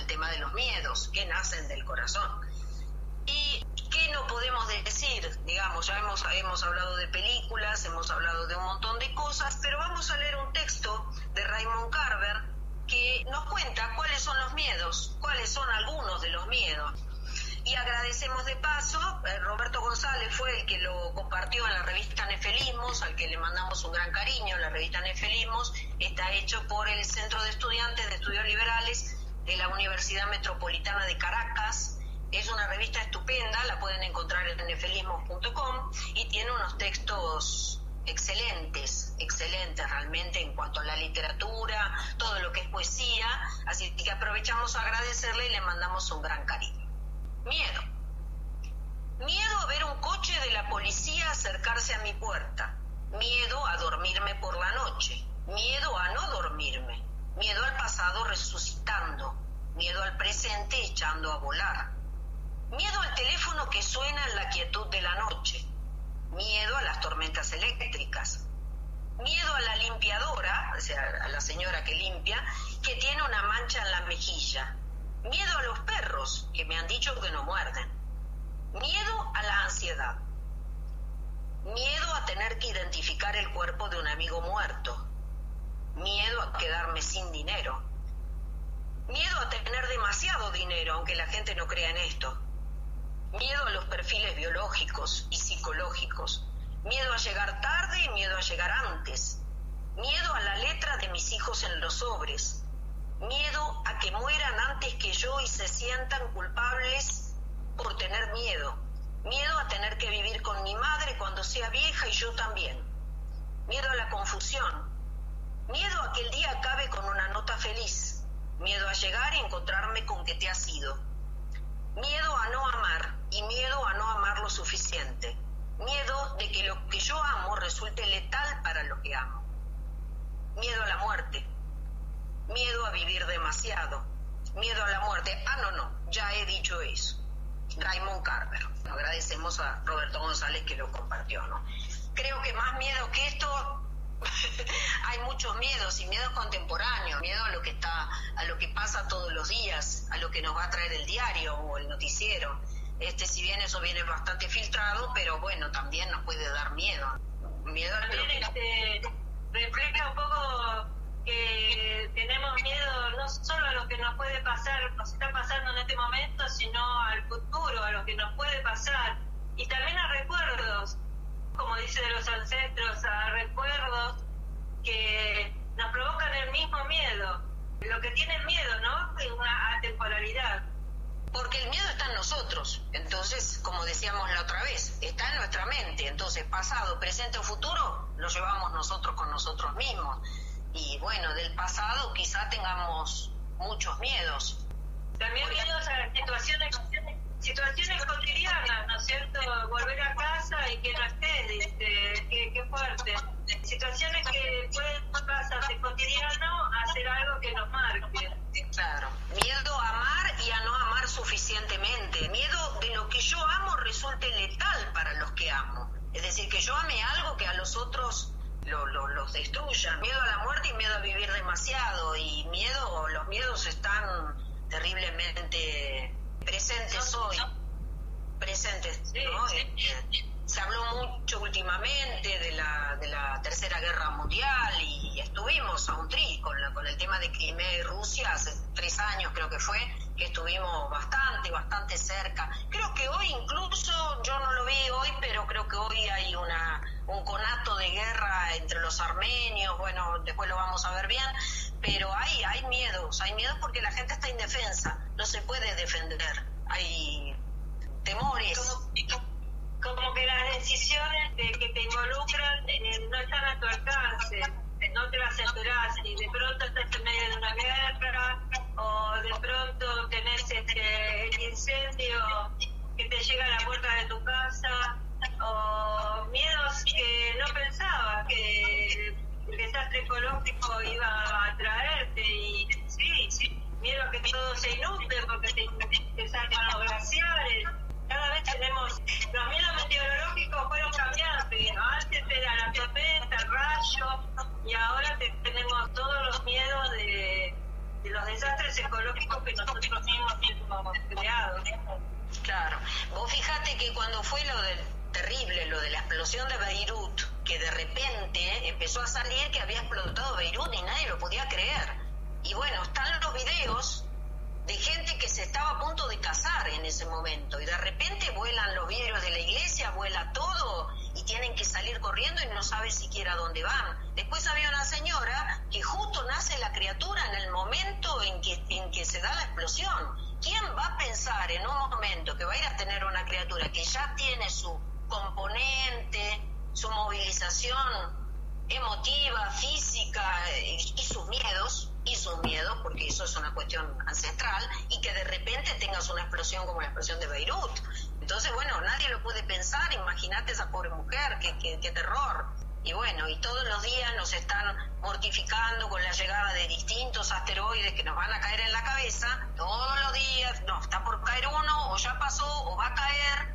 el tema de los miedos que nacen del corazón. ¿Y qué no podemos decir? Digamos, ya hemos hablado de películas, hemos hablado de un montón de cosas, pero vamos a leer un texto de Raymond Carver que nos cuenta cuáles son los miedos, cuáles son algunos de los miedos. Y agradecemos de paso, Roberto González fue el que lo compartió en la revista Nefelismos, al que le mandamos un gran cariño. La revista Nefelismos está hecho por el Centro de Estudiantes de Estudios Liberales de la Universidad Metropolitana de Caracas. Es una revista estupenda, la pueden encontrar en nefelismos.com y tiene unos textos excelentes realmente en cuanto a la literatura, todo lo que es poesía, así que aprovechamos a agradecerle y le mandamos un gran cariño. Miedo. Miedo a ver un coche de la policía acercarse a mi puerta. Miedo a dormirme por la noche. Miedo a no dormirme. Miedo al pasado resucitando. Miedo al presente echando a volar. Miedo al teléfono que suena en la quietud de la noche. Miedo a las tormentas eléctricas. Miedo a la limpiadora, o sea, a la señora que limpia, que tiene una mancha en la mejilla. Miedo a los perros, que me han dicho que no muerden. Miedo a la ansiedad. Miedo a tener que identificar el cuerpo de un amigo muerto. Miedo a quedarme sin dinero. Miedo a tener demasiado dinero, aunque la gente no crea en esto. Miedo a los perfiles biológicos y psicológicos. Miedo a llegar tarde y miedo a llegar antes. Miedo a la letra de mis hijos en los sobres. Miedo a que mueran antes que yo y se sientan culpables por tener miedo. Miedo a tener que vivir con mi madre cuando sea vieja y yo también. Miedo a la confusión. Miedo a que el día acabe con una nota feliz. Miedo a llegar y encontrarme con que te has ido. Miedo a no amar y miedo a no amar lo suficiente. Miedo de que lo que yo amo resulte letal para lo que amo. Miedo a la muerte. Miedo a vivir demasiado. Miedo a la muerte. No, ya he dicho eso. Raymond Carver. Agradecemos a Roberto González que lo compartió, ¿no? Creo que más miedo que esto hay muchos miedos y miedos contemporáneos, miedo a lo que pasa todos los días, a lo que nos va a traer el diario o el noticiero. Si bien eso viene bastante filtrado, pero bueno, también nos puede dar miedo. Miedo a refleja un poco que tenemos miedo no solo a lo que nos puede pasar, nos está pasando en este momento, sino al futuro, a lo que nos puede pasar, y también a recuerdos, como dice de los ancestros, a recuerdos que nos provocan el mismo miedo, lo que tienen miedo, ¿no? Es una atemporalidad. Porque el miedo está en nosotros, entonces, como decíamos la otra vez, está en nuestra mente, entonces pasado, presente o futuro lo llevamos nosotros con nosotros mismos. Y bueno, del pasado quizá tengamos muchos miedos. También miedos a situaciones cotidianas, ¿no es cierto? Volver a casa y que no estés, dice, qué fuerte. Situaciones que pueden pasar de cotidiano a hacer algo que nos marque. Claro, miedo a amar y a no amar suficientemente. Miedo de lo que yo amo resulte letal para los que amo. Es decir, que yo ame algo que a los otros los destruyan. Miedo a la muerte y miedo a vivir demasiado. Y los miedos están terriblemente presentes hoy. Presentes, ¿no? Se habló mucho últimamente de la Tercera Guerra Mundial y estuvimos a un con el tema de Crimea y Rusia hace 3 años creo que fue, que estuvimos bastante cerca. Creo que hoy incluso, yo no lo vi hoy, pero creo que hoy hay un conato de guerra entre los armenios, bueno, después lo vamos a ver bien, pero hay miedos porque la gente está indefensa, no se puede defender, hay temores. Como que las decisiones que te involucran no están a tu alcance, no te las enterás y de pronto estás en medio de una guerra o de pronto tenés el incendio que te llega a la puerta de tu casa o miedos que no pensabas que el desastre ecológico iba a traerte y sí, miedo a que todo se inunde porque te salgan los glaciares. Cada vez tenemos, los miedos meteorológicos fueron cambiantes, antes era la tormenta, el rayo, y ahora tenemos todos los miedos de los desastres ecológicos que nosotros que cuando fue lo del terrible, lo de la explosión de Beirut, que de repente empezó a salir que había explotado Beirut y nadie lo podía creer. Y bueno, están los videos de gente que se estaba a punto de casar en ese momento y de repente vuelan los vidrios de la iglesia, vuela todo y tienen que salir corriendo y no saben siquiera dónde van. Después había una señora que justo nace la criatura en el momento en que se da la explosión. ¿Quién va a pensar en un momento que va a ir a tener una criatura que ya tiene su componente, su movilización emotiva, física y sus miedos, porque eso es una cuestión ancestral, y que de repente tengas una explosión como la explosión de Beirut? Entonces, bueno, nadie lo puede pensar. Imagínate esa pobre mujer, qué terror. Y bueno, y todos los días nos están mortificando con la llegada de distintos asteroides que nos van a caer en la cabeza. Todos los días, no, está por caer uno, o ya pasó, o va a caer.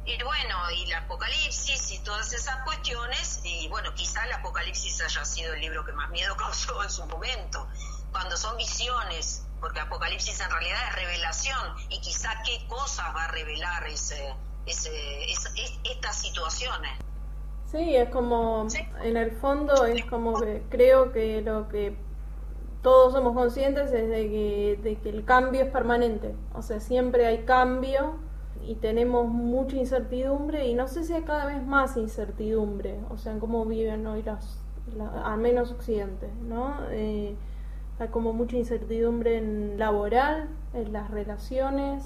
Y bueno, y el apocalipsis y todas esas cuestiones, y bueno, quizá el apocalipsis haya sido el libro que más miedo causó en su momento, cuando son visiones, porque apocalipsis en realidad es revelación, y quizá qué cosas va a revelar estas situaciones. Sí, es como, en el fondo es como que creo que lo que todos somos conscientes es de que el cambio es permanente, o sea, siempre hay cambio y tenemos mucha incertidumbre, y no sé si hay cada vez más incertidumbre, o sea, en cómo viven hoy al menos Occidente, ¿no? Hay como mucha incertidumbre en laboral, en las relaciones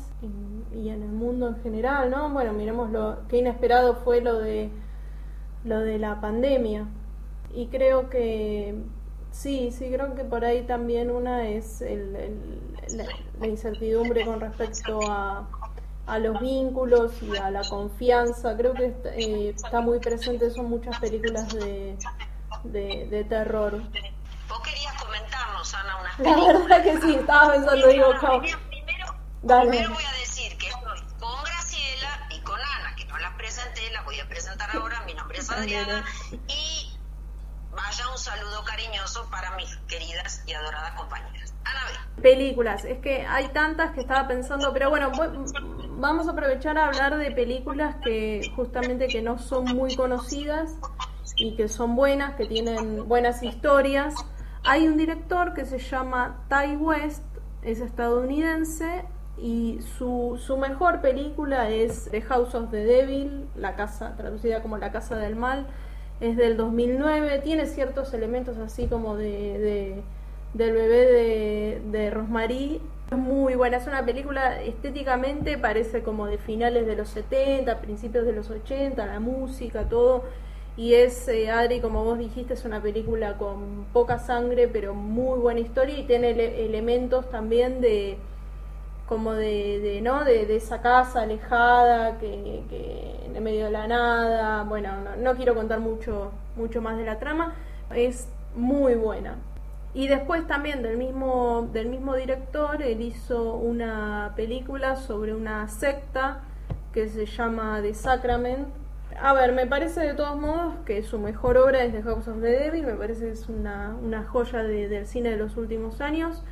y en el mundo en general, ¿no? Bueno, miremos qué inesperado fue lo de la pandemia, y creo que sí, creo que por ahí también una es la incertidumbre con respecto a los vínculos y a la confianza. Creo que está muy presente eso en muchas películas de terror. ¿Vos querías comentarnos, Ana, unas películas? La verdad que sí, estaba pensando, Primero voy a decir que estoy con Graciela y con Ana, que no las presenté, las voy a presentar ahora. Mi nombre es Adriana, y vaya un saludo cariñoso para mis queridas y adoradas compañeras. Ana, ve. Películas, es que hay tantas que estaba pensando, pero bueno, vamos a aprovechar a hablar de películas que justamente que no son muy conocidas y que son buenas, que tienen buenas historias. Hay un director que se llama Ti West, es estadounidense, y su mejor película es The House of the Devil, la casa, traducida como La Casa del Mal, es del 2009, tiene ciertos elementos así como del bebé de Rosemary. Es muy buena, es una película estéticamente, parece como de finales de los 70, principios de los 80, la música, todo. Y es, Adri, como vos dijiste, es una película con poca sangre, pero muy buena historia, y tiene elementos también de esa casa alejada que en el medio de la nada. Bueno, no quiero contar mucho más de la trama, es muy buena. Y después también del mismo director, él hizo una película sobre una secta que se llama The Sacrament. A ver, me parece de todos modos que su mejor obra es The House of the Devil, me parece que es una joya del cine de los últimos años.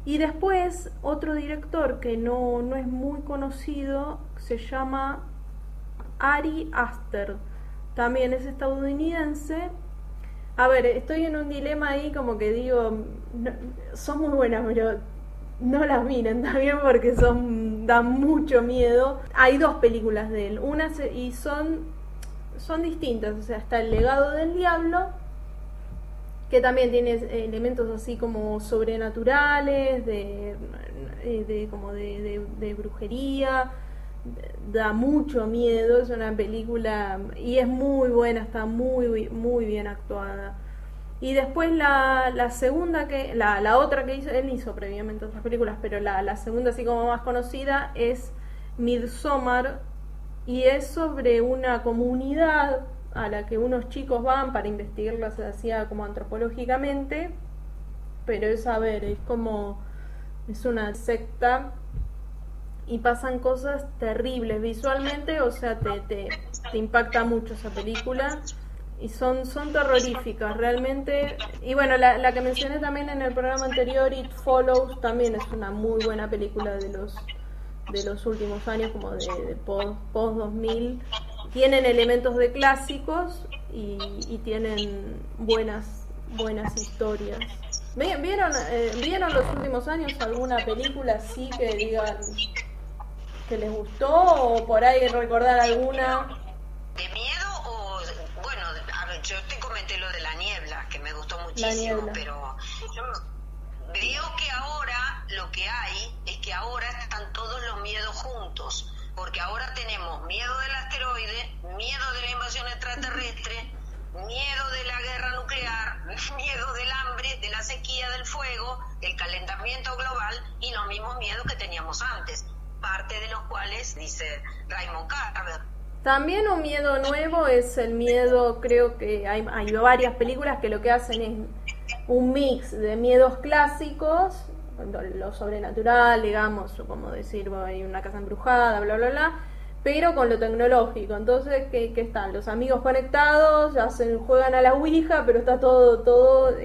Y después otro director que no es muy conocido, se llama Ari Aster, también es estadounidense. A ver, estoy en un dilema ahí, como que digo, son muy buenas, pero no las miren también porque dan mucho miedo. Hay dos películas de él, y son distintas, o sea, está El Legado del Diablo, que también tiene elementos así como sobrenaturales, de brujería, da mucho miedo, es una película y es muy buena, está muy muy bien actuada. Y después la segunda la otra que hizo, él hizo previamente otras películas, pero la segunda así como más conocida es Midsommar, y es sobre una comunidad a la que unos chicos van para investigarla, se hacía como antropológicamente, pero es una secta y pasan cosas terribles visualmente, o sea, te impacta mucho esa película, y son terroríficas realmente. Y bueno, la que mencioné también en el programa anterior, It Follows, también es una muy buena película de los últimos años, como de post 2000, tienen elementos de clásicos y tienen buenas historias. ¿Vieron los últimos años alguna película así que digan que les gustó, o por ahí recordar alguna? ¿De miedo o...? Bueno, a ver, yo te comenté lo de La Niebla, que me gustó muchísimo, pero yo veo que ahora lo que hay es que ahora están todos los miedos juntos, porque ahora tenemos miedo del asteroide, miedo de la invasión extraterrestre, miedo de la guerra nuclear, miedo del hambre, de la sequía, del fuego, del calentamiento global y los mismos miedos que teníamos antes, parte de los cuales dice Raymond Carver. También un miedo nuevo es el miedo, creo que hay varias películas que lo que hacen es un mix de miedos clásicos, lo sobrenatural, digamos, como decir, hay una casa embrujada, bla, bla, bla, pero con lo tecnológico. Entonces, ¿qué están? Los amigos conectados, juegan a la Ouija, pero está todo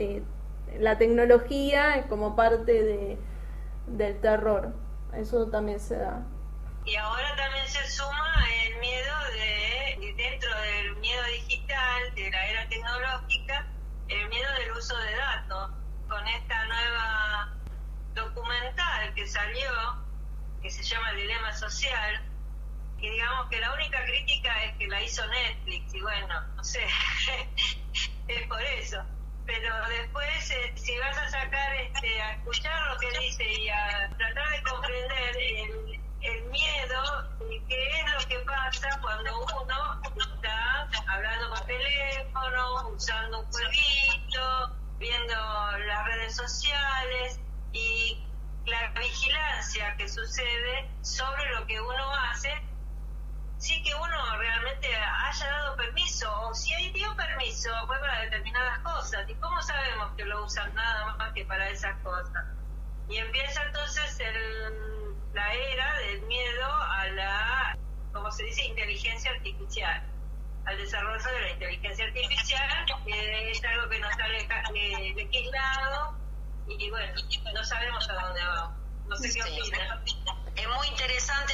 la tecnología es como parte del terror. Eso también se da. Y ahora también se suma el miedo dentro del miedo digital, de la era tecnológica, el miedo del uso de datos. Con esta nueva documental que salió, que se llama El Dilema Social, que digamos que la única crítica es que la hizo Netflix, y bueno, no sé, es por eso. Pero después, si vas a sacar, a escuchar lo que dice y a tratar de comprender el miedo, qué es lo que pasa cuando uno está hablando por teléfono, usando un jueguito, viendo las redes sociales, y la vigilancia que sucede sobre lo que uno hace, sí que uno realmente haya dado permiso, o si ahí dio permiso fue para determinadas cosas, y cómo sabemos que lo usan nada más que para esas cosas. Y empieza entonces la era del miedo a la, como se dice, inteligencia artificial, al desarrollo de la inteligencia artificial, que es algo que nos está legislado, y bueno, no sabemos a dónde vamos. No sé qué opinas. Es muy interesante,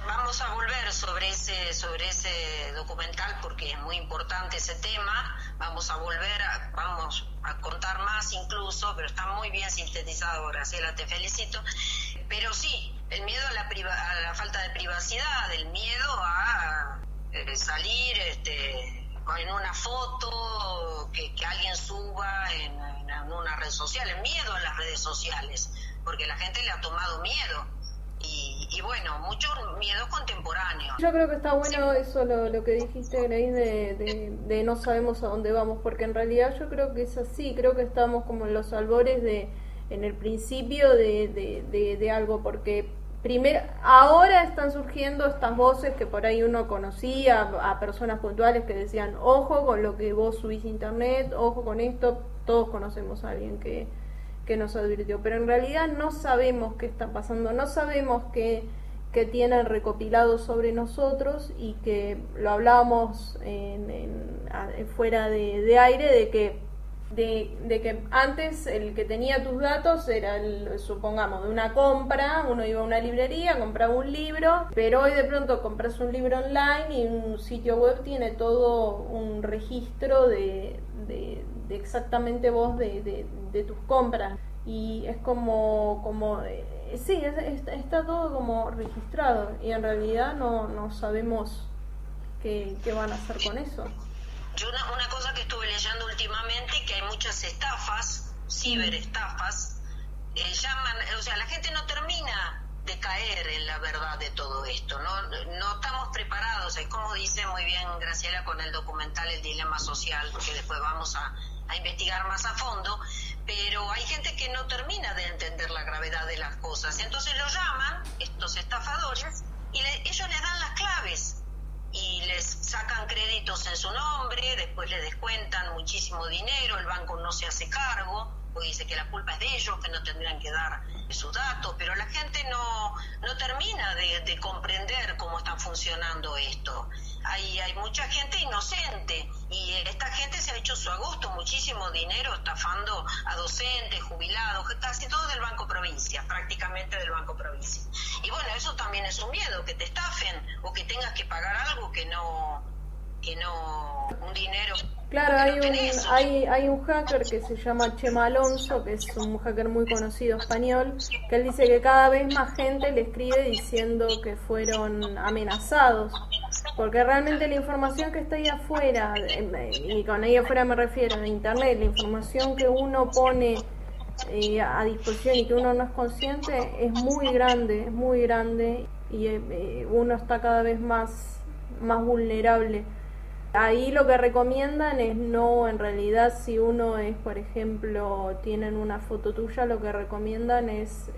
vamos a volver sobre ese documental porque es muy importante ese tema. Vamos a contar más incluso, pero está muy bien sintetizado, Graciela, te felicito. Pero sí, el miedo a la falta de privacidad, el miedo a salir en una foto que alguien suba en una red social, el miedo a las redes sociales, porque la gente le ha tomado miedo y bueno, muchos miedos contemporáneos. Yo creo que está bueno eso lo que dijiste, Grace, de no sabemos a dónde vamos, porque en realidad yo creo que es así, creo que estamos como en los albores en el principio de algo, porque ahora están surgiendo estas voces que por ahí uno conocía, a personas puntuales que decían, ojo con lo que vos subís a internet, ojo con esto. Todos conocemos a alguien que nos advirtió, pero en realidad no sabemos qué está pasando, no sabemos qué tienen recopilado sobre nosotros, y que lo hablábamos fuera de aire, de que antes el que tenía tus datos era, supongamos, de una compra, uno iba a una librería, compraba un libro, pero hoy de pronto compras un libro online y un sitio web tiene todo un registro de exactamente vos de tus compras, y es sí, está todo como registrado, y en realidad no sabemos qué van a hacer con eso. Yo una cosa que estuve leyendo últimamente, que hay muchas estafas, ciberestafas, la gente no termina de caer en la verdad de todo esto, no estamos preparados, es como dice muy bien Graciela con el documental El Dilema Social, porque después vamos a investigar más a fondo, pero hay gente que no termina de entender la gravedad de las cosas, entonces lo llaman, estos estafadores, y ellos les dan las claves, y les sacan créditos en su nombre, después les descuentan muchísimo dinero, el banco no se hace cargo, porque dice que la culpa es de ellos, que no tendrían que dar sus datos, pero la gente no termina de comprender cómo está funcionando esto. Hay mucha gente inocente, y esta gente se ha hecho su agosto, muchísimo dinero estafando a docentes, jubilados, casi todo del Banco Provincia, prácticamente del Banco Provincia. Y bueno, eso también es un miedo, que te estafen o que tengas que pagar algo que no un dinero. Claro, hay un hacker que se llama Chema Alonso, que es un hacker muy conocido español, que él dice que cada vez más gente le escribe diciendo que fueron amenazados, porque realmente la información que está ahí afuera, y con ahí afuera me refiero a internet, la información que uno pone a disposición y que uno no es consciente es muy grande y uno está cada vez más vulnerable. Ahí lo que recomiendan es no, en realidad, si uno es, por ejemplo, tienen una foto tuya, lo que recomiendan es,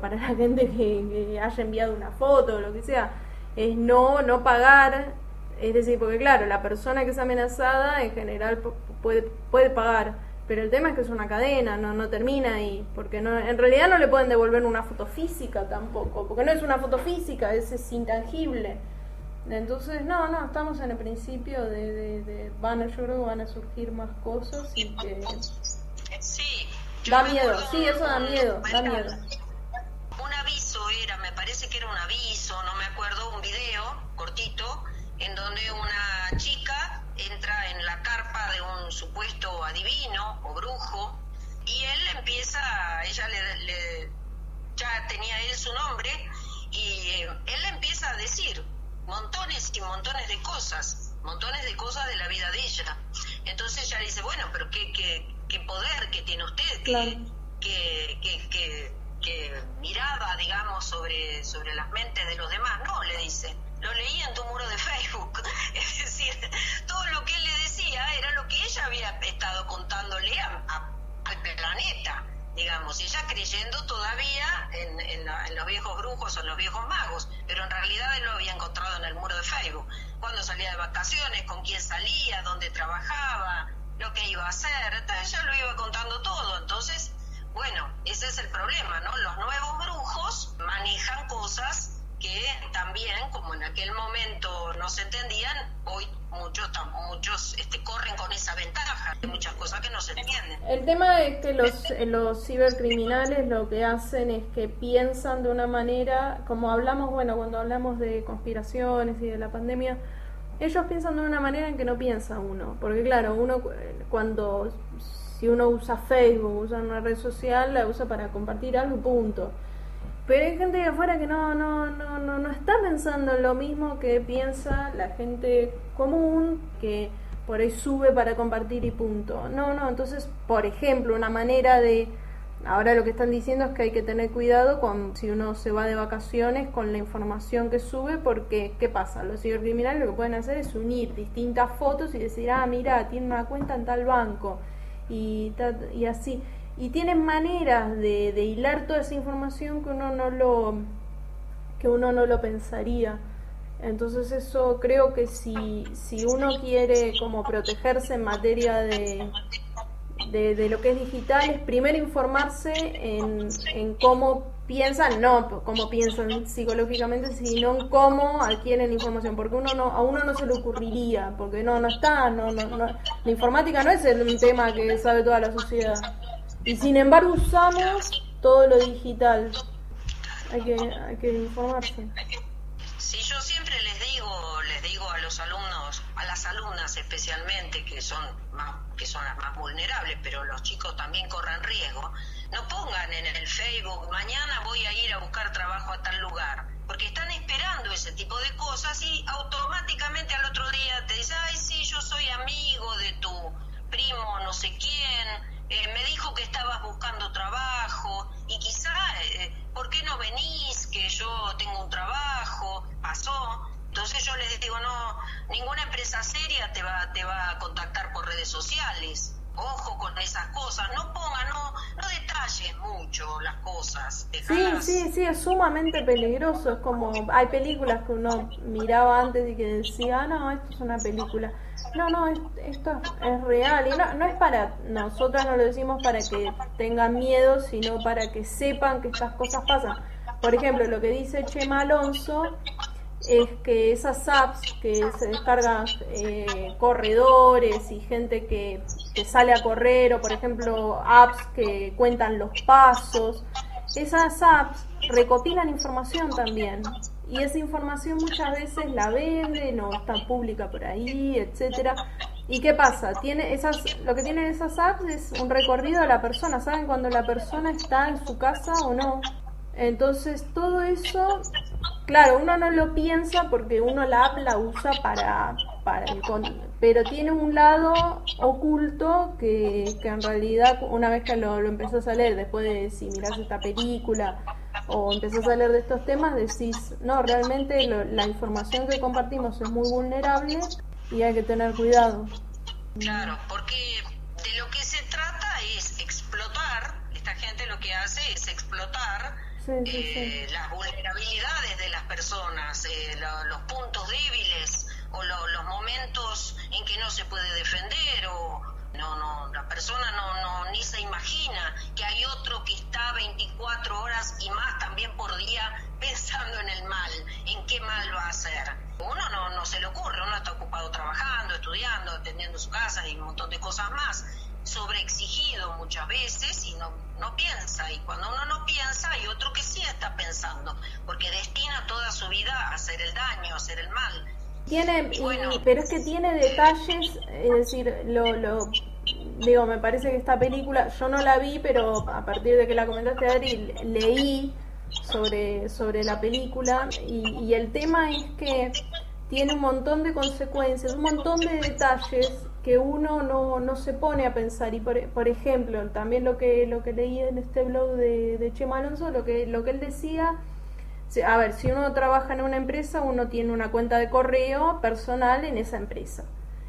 para la gente que haya enviado una foto o lo que sea, es no pagar, es decir, porque claro, la persona que es amenazada en general puede pagar, pero el tema es que es una cadena, no termina ahí, porque no, en realidad no le pueden devolver una foto física tampoco, porque no es una foto física, es intangible. Entonces, no, estamos en el principio yo creo que van a surgir más cosas y que... Sí. Da miedo, sí, eso da miedo. Un aviso me parece que era un aviso, no me acuerdo, un video cortito, en donde una chica entra en la carpa de un supuesto adivino o brujo, y él empieza, ya tenía él su nombre, y él empieza a decir montones y montones de cosas de la vida de ella. Entonces ella dice, bueno, pero qué poder que tiene usted, claro. que miraba, digamos, sobre las mentes de los demás. No, le dice, lo leí en tu muro de Facebook. Es decir, todo lo que él le decía era lo que ella había estado contándole al planeta, digamos, y ella creyendo todavía en los viejos brujos o en los viejos magos, pero en realidad él lo había encontrado en el muro de Facebook, cuando salía de vacaciones, con quién salía, dónde trabajaba, lo que iba a hacer. Entonces ella lo iba contando todo. Entonces, bueno, ese es el problema, ¿no? Los nuevos brujos manejan cosas que también, como en aquel momento no se entendían, hoy muchos corren con esa ventaja. Hay muchas cosas que no se entienden. El tema es que los cibercriminales lo que hacen es que piensan de una manera, como hablamos, cuando hablamos de conspiraciones y de la pandemia, ellos piensan de una manera en que no piensa uno, porque claro, si uno usa Facebook, usa una red social, la usa para compartir algo y punto. Pero hay gente de afuera que no está pensando en lo mismo que piensa la gente común, que por ahí sube para compartir y punto. No, entonces, por ejemplo, una manera ahora lo que están diciendo es que hay que tener cuidado si uno se va de vacaciones con la información que sube, porque, ¿qué pasa? Los cibercriminales lo que pueden hacer es unir distintas fotos y decir, mira, tiene una cuenta en tal banco, y así. Y tienen maneras de hilar toda esa información que uno no lo pensaría. Entonces eso creo que si uno quiere como protegerse en materia de lo que es digital, es primero informarse en cómo piensan, no cómo piensan psicológicamente, sino en cómo adquieren información, porque a uno no se le ocurriría, porque no está, la informática no es un tema que sabe toda la sociedad. Y sin embargo usamos todo lo digital. Hay que informarse. Sí, yo siempre les digo a los alumnos, a las alumnas especialmente, que son las más vulnerables, pero los chicos también corren riesgo, no pongan en el Facebook, mañana voy a ir a buscar trabajo a tal lugar, porque están esperando ese tipo de cosas y automáticamente al otro día te dicen, ay, sí, yo soy amigo de tu primo no sé quién, me dijo que estabas buscando trabajo y quizá, ¿por qué no venís? Que yo tengo un trabajo, pasó. Entonces yo les digo, no, ninguna empresa seria te va a contactar por redes sociales. Ojo con esas cosas, no detalles mucho las cosas. Sí, es sumamente peligroso. Es como, hay películas que uno miraba antes y que decía, no, esto es una película. No, esto es real. Y no es para, nosotras no lo decimos para que tengan miedo, sino para que sepan que estas cosas pasan. Por ejemplo, lo que dice Chema Alonso es que esas apps que se descargan corredores y gente que sale a correr, o por ejemplo apps que cuentan los pasos, esas apps recopilan información también. Y esa información muchas veces la venden o está pública por ahí, etcétera. ¿Y qué pasa? Lo que tienen esas apps es un recorrido a la persona. ¿Saben cuando la persona está en su casa o no? Entonces todo eso, claro, uno no lo piensa porque uno la app la usa para pero tiene un lado oculto que en realidad una vez que lo empezás a leer, después de si mirás esta película o empezás a leer de estos temas, decís, no, realmente la información que compartimos es muy vulnerable y hay que tener cuidado. Claro, porque de lo que se trata es explotar, esta gente lo que hace es explotar las vulnerabilidades de las personas, los puntos débiles o los momentos en que no se puede defender o la persona no ni se imagina que hay otro que está 24 horas y más también por día pensando en el mal, en qué mal va a hacer. Uno no se le ocurre, uno está ocupado trabajando, estudiando, atendiendo su casa y un montón de cosas más, sobreexigido muchas veces y no piensa, y cuando uno no piensa hay otro que sí está pensando, porque destina toda su vida a hacer el daño, a hacer el mal. Pero es que tiene detalles, es decir, digo, me parece que esta película, yo no la vi, pero a partir de que la comentaste, Adri, leí sobre la película y el tema es que tiene un montón de consecuencias, un montón de detalles que uno no se pone a pensar. Y por ejemplo, también lo que leí en este blog de Chema Alonso, lo que él decía, a ver, si uno trabaja en una empresa, uno tiene una cuenta de correo personal en esa empresa.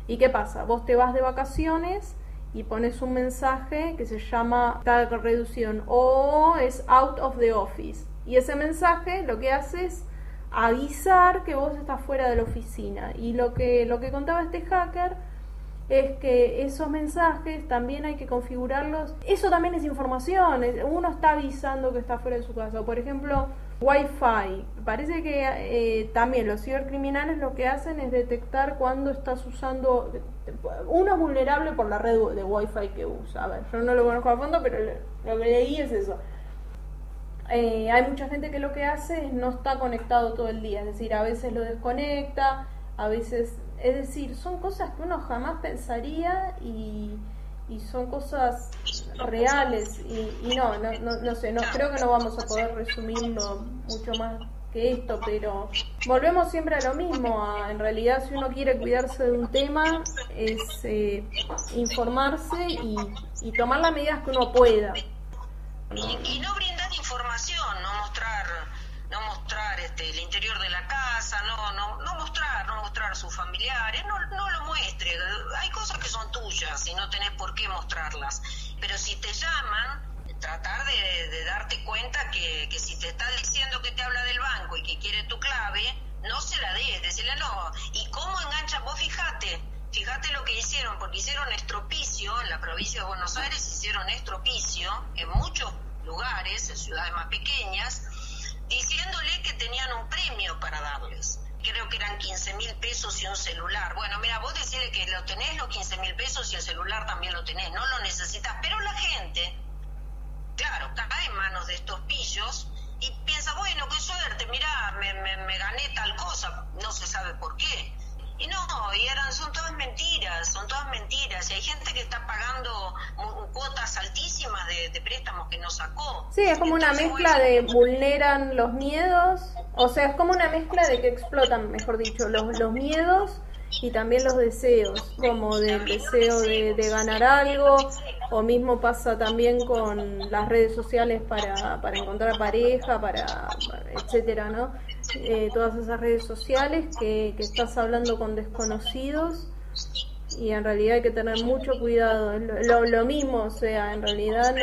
¿Y qué pasa? Vos te vas de vacaciones y pones un mensaje que se llama, está reducido en O, es out of the office. Y ese mensaje lo que hace es avisar que vos estás fuera de la oficina. Y lo que contaba este hacker es que esos mensajes también hay que configurarlos. Eso también es información. Uno está avisando que está fuera de su casa. O por ejemplo, Wi-Fi. Parece que también los cibercriminales lo que hacen es detectar cuando estás usando. Uno es vulnerable por la red de Wi-Fi que usa. A ver, yo no lo conozco a fondo, pero lo que leí es eso. Hay mucha gente que lo que hace es no está conectado todo el día, es decir, a veces lo desconecta, a veces, es decir, son cosas que uno jamás pensaría y son cosas reales y no sé, creo que no vamos a poder resumirlo mucho más que esto, pero volvemos siempre a lo mismo. En realidad, si uno quiere cuidarse de un tema, es informarse y tomar las medidas que uno pueda. Y no brindar información, no mostrar el interior de la casa, no mostrar a sus familiares, no lo muestre. Hay cosas que son tuyas y no tenés por qué mostrarlas, pero si te llaman, tratar de darte cuenta que si te está diciendo que te habla del banco y que quiere tu clave, no se la des, decirle no. ¿Y cómo enganchan? Vos fíjate lo que hicieron, porque hicieron estropicio en la provincia de Buenos Aires, hicieron estropicio en muchos lugares, en ciudades más pequeñas, diciéndole que tenían un premio para darles. Creo que eran 15.000 pesos y un celular. Bueno, mira, vos decirle que lo tenés, los 15.000 pesos y el celular también lo tenés, no lo necesitas, pero la gente, claro, cae en manos de estos pillos y piensa, bueno, qué suerte, mirá, me gané tal cosa, no se sabe por qué. Y son todas mentiras, y hay gente que está pagando cuotas altísimas de préstamos que no sacó. Sí, es como una mezcla de vulneran los miedos, o sea, es como una mezcla de que explotan, mejor dicho, los miedos y también los deseos, como del deseo de ganar algo, o mismo pasa también con las redes sociales para encontrar pareja, etcétera, ¿no? Todas esas redes sociales que estás hablando con desconocidos y en realidad hay que tener mucho cuidado. Lo mismo, o sea, en realidad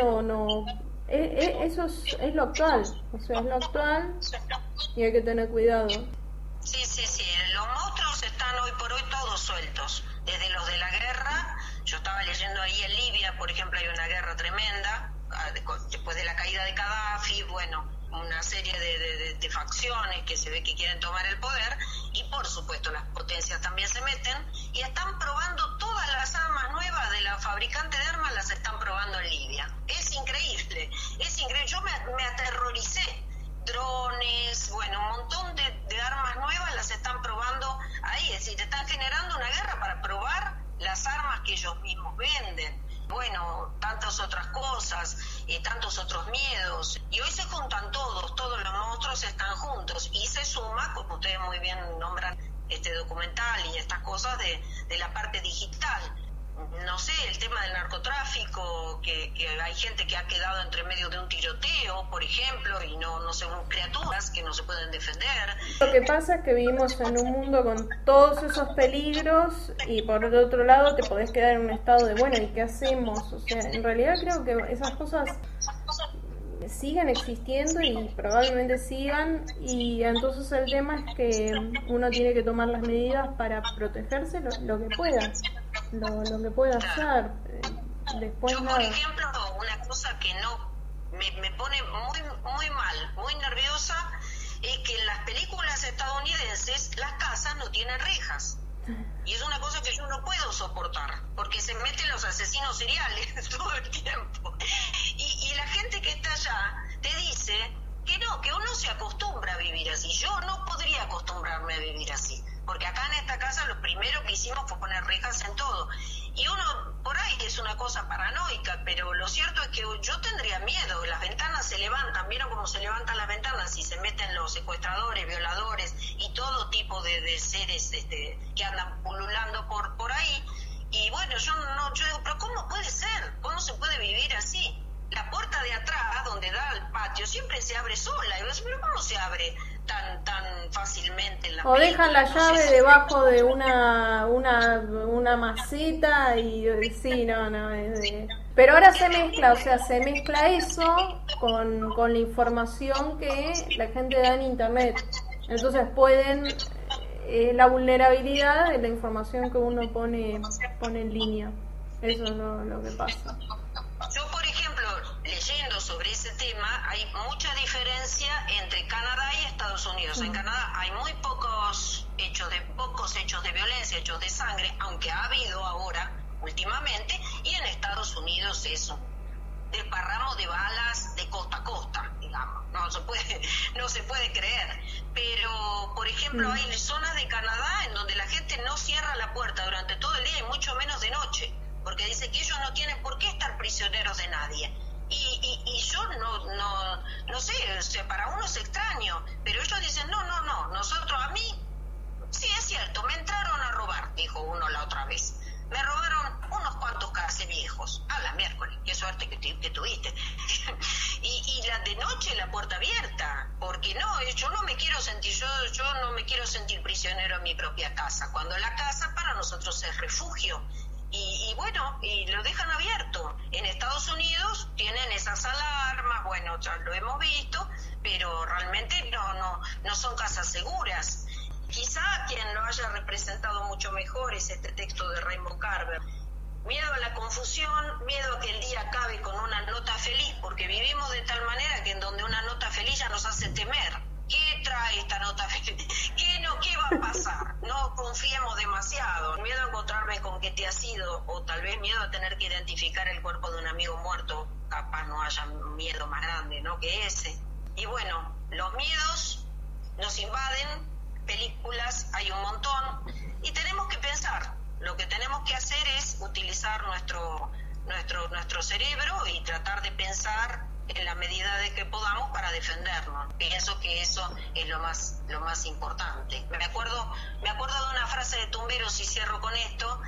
eso es lo actual, o sea, es lo actual y hay que tener cuidado. Sí, los monstruos están hoy por hoy todos sueltos, desde los de la guerra. Yo estaba leyendo ahí en Libia, por ejemplo, hay una guerra tremenda, después de la caída de Gaddafi, bueno, una serie de facciones que se ve que quieren tomar el poder, y por supuesto las potencias también se meten y están probando todas las armas nuevas de la fabricante de armas, las están probando en Libia. Es increíble. Yo me aterroricé. las armas que ellos mismos venden, bueno, tantas otras cosas, tantos otros miedos, y hoy se juntan todos los monstruos están juntos, y se suma, como ustedes muy bien nombran, este documental y estas cosas de la parte digital. No sé, el tema del narcotráfico, que hay gente que ha quedado entre medio de un tiroteo, por ejemplo, y no son criaturas que no se pueden defender. Lo que pasa es que vivimos en un mundo con todos esos peligros y por el otro lado te podés quedar en un estado de, bueno, ¿y qué hacemos? O sea, en realidad creo que esas cosas siguen existiendo y probablemente sigan, y entonces el tema es que uno tiene que tomar las medidas para protegerse lo que pueda. Lo que pueda hacer. Después yo, por ejemplo, una cosa que no me pone muy mal, muy nerviosa, es que en las películas estadounidenses las casas no tienen rejas. Y es una cosa que yo no puedo soportar, porque se meten los asesinos seriales todo el tiempo. Y la gente que está allá te dice que no, que uno se acostumbra a vivir así. Yo no podría acostumbrarme a vivir así, porque acá en esta casa lo primero que hicimos fue poner rejas en todo. Y uno, por ahí es una cosa paranoica, pero lo cierto es que yo tendría miedo. Las ventanas se levantan, ¿vieron cómo se levantan las ventanas y se meten los secuestradores, violadores y todo tipo de seres que andan pululando por ahí? Y bueno, yo digo, pero ¿cómo puede ser? ¿Cómo se puede vivir así? La puerta de atrás, donde da al patio, siempre se abre sola. Y yo digo, pero ¿cómo se abre tan fácilmente en la o dejan la llave debajo de una maceta y sí, pero ahora se mezcla, o sea, se mezcla eso con la información que la gente da en internet. Entonces pueden la vulnerabilidad de la información que uno pone en línea. Eso es lo que pasa. Yo, por ejemplo, leyendo sobre ese tema, hay mucha diferencia entre Canadá y Estados Unidos. En Canadá hay muy pocos hechos de violencia, hechos de sangre, aunque ha habido ahora, últimamente, y en Estados Unidos eso, desparramo de balas de costa a costa, digamos, no se puede creer. Pero, por ejemplo, hay zonas de Canadá en donde la gente no cierra la puerta durante todo el día y mucho menos de noche, porque dice que ellos no tienen por qué estar prisioneros de nadie. Y yo no sé, o sea, para uno es extraño, pero ellos dicen, no, nosotros, a mí, sí es cierto, me entraron a robar, dijo uno la otra vez. Me robaron unos cuantos casi viejos. A la miércoles, qué suerte que tuviste. y la de noche la puerta abierta, porque yo no me quiero sentir prisionero en mi propia casa, cuando la casa para nosotros es refugio. Y bueno, y lo dejan abierto. En Estados Unidos tienen esas alarmas, bueno, ya lo hemos visto, pero realmente no son casas seguras. Quizá quien lo haya representado mucho mejor es este texto de Raymond Carver. Miedo a la confusión, miedo a que el día acabe con una nota feliz, porque vivimos de tal manera que en donde una nota feliz ya nos hace temer. ¿Qué trae esta nota feliz? ¿Qué va a pasar? No confiemos demasiado. Miedo a encontrarme con que te has ido, o tal vez miedo a tener que identificar el cuerpo de un amigo muerto. Capaz no haya miedo más grande, ¿no?, que ese. Y bueno, los miedos nos invaden, películas hay un montón, y tenemos que pensar. Lo que tenemos que hacer es utilizar nuestro cerebro y tratar de pensar en la medida de que podamos para defendernos. Pienso que eso es lo más importante. Me acuerdo de una frase de Tumberos, y cierro con esto,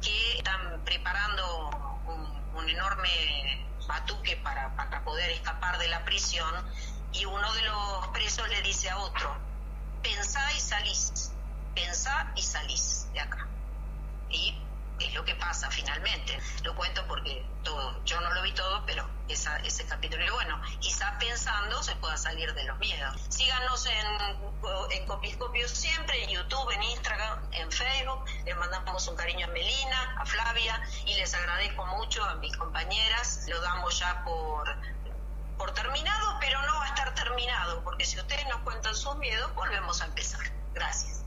que están preparando un enorme batuque para poder escapar de la prisión, y uno de los presos le dice a otro: pensá y salís de acá. Y es lo que pasa finalmente. Lo cuento porque yo no lo vi todo, pero ese capítulo, y bueno, quizás pensando se pueda salir de los miedos. Síganos en Copiscopio siempre, en YouTube, en Instagram, en Facebook. Les mandamos un cariño a Melina, a Flavia, y les agradezco mucho a mis compañeras. Lo damos ya por terminado, pero no va a estar terminado, porque si ustedes nos cuentan sus miedos, volvemos a empezar. Gracias.